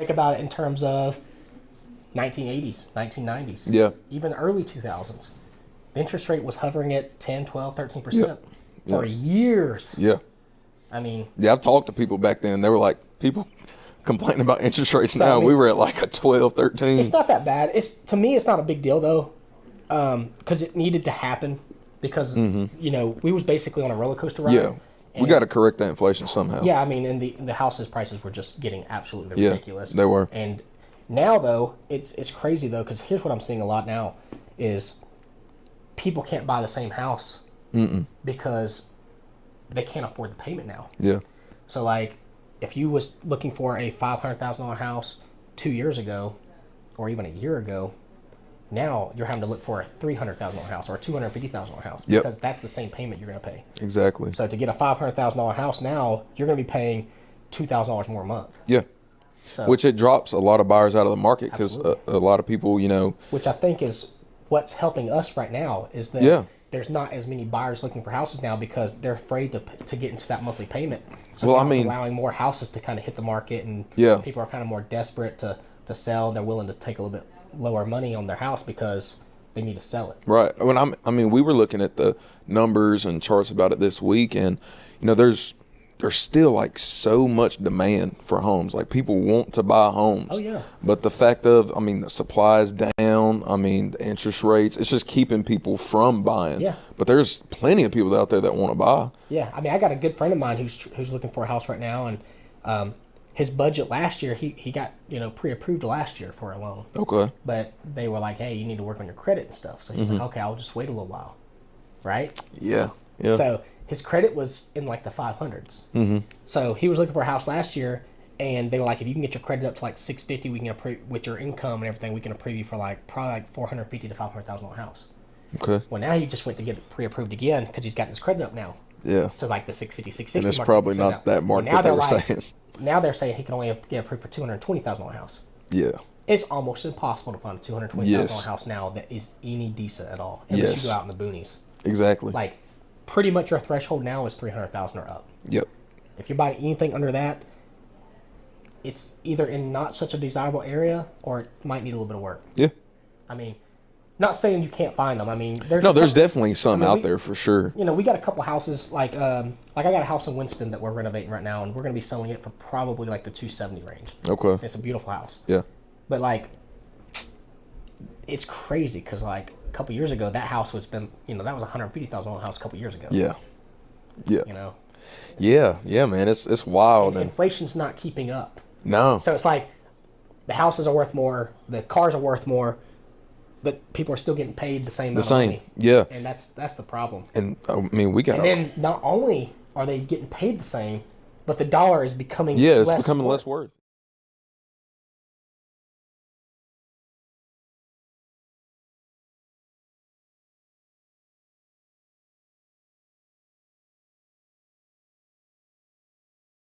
Think about it in terms of 1980s, 1990s, Yeah. even early 2000s. The interest rate was hovering at 10, 12, 13% Yep. for years. Yeah. I mean, Yeah, I've talked to people back then. They were like, people complaining about interest rates So, now. I mean, we were at like a 12, 13. it's not that bad. To me, it's not a big deal though, because it needed to happen. Because we was basically on a roller coaster ride. Yeah. We And- got to correct that inflation somehow. Yeah, I mean, and the houses prices were just getting absolutely Yeah, ridiculous. they were. And now though, it's crazy though, because here's what I'm seeing a lot now is people can't buy the same house because they can't afford the payment now. Yeah. So like, if you was looking for a $500,000 house 2 years ago, or even a year ago, now you're having to look for a $300,000 house or a $250,000 house Yep. because that's the same payment you're going to pay. Exactly. So to get a $500,000 house now, you're going to be paying $2,000 more a month. Yeah. So, Which it drops a lot of buyers out of the market because Absolutely. a lot of people, which I think is what's helping us right now is that Yeah. there's not as many buyers looking for houses now because they're afraid to get into that monthly payment. So Well, now I it's mean- allowing more houses to kind of hit the market, and Yeah. people are kind of more desperate to sell. They're willing to take a little bit lower money on their house because they need to sell it. Right. We were looking at the numbers and charts about it this week, and there's still like so much demand for homes. Like people want to buy homes. Oh, yeah. But the fact of, the supply is down. The interest rates, it's just keeping people from buying. Yeah. But there's plenty of people out there that want to buy. Yeah, I mean, I got a good friend of mine who's looking for a house right now, and his budget last year, he got pre-approved last year for a loan. Okay. But they were like, hey, you need to work on your credit and stuff. So he's like, okay, I'll just wait a little while. Right? Yeah. Yeah. So his credit was in like the 500s. Mm-hmm. So he was looking for a house last year, and they were like, if you can get your credit up to like 650, we can approve with your income and everything, we can approve you for probably like $450,000 to $500,000 house. Okay. Well, now he just went to get it pre-approved again because he's gotten his credit up now Yeah. to like the 650, 660 And it's mark. probably So not that mark now that they they're were like- saying. Now they're saying he can only get approved for $220,000 house. Yeah. It's almost impossible to find a $220,000 Yes. house now that is any decent at all, unless Yes. you go out in the boonies. Exactly. Like, pretty much your threshold now is $300,000 or up. Yep. If you're buying anything under that, it's either in not such a desirable area or it might need a little bit of work. Yeah. I mean, not saying you can't find them. I mean, there's Definitely some out there for sure. we got a couple houses like I got a house in Winston that we're renovating right now, and we're going to be selling it for probably like the 270 range. Okay. It's a beautiful house. Yeah. But like, it's crazy because like a couple years ago, that house that was $150,000 house a couple years ago. Yeah. Yeah. Yeah, man. It's wild. And inflation's not keeping up. No. So it's like the houses are worth more, the cars are worth more, but people are still getting paid the same amount of money. Yeah. And that's the problem. And we got. And then not only are they getting paid the same, but the dollar is becoming Yeah, it's less becoming worth. less worth.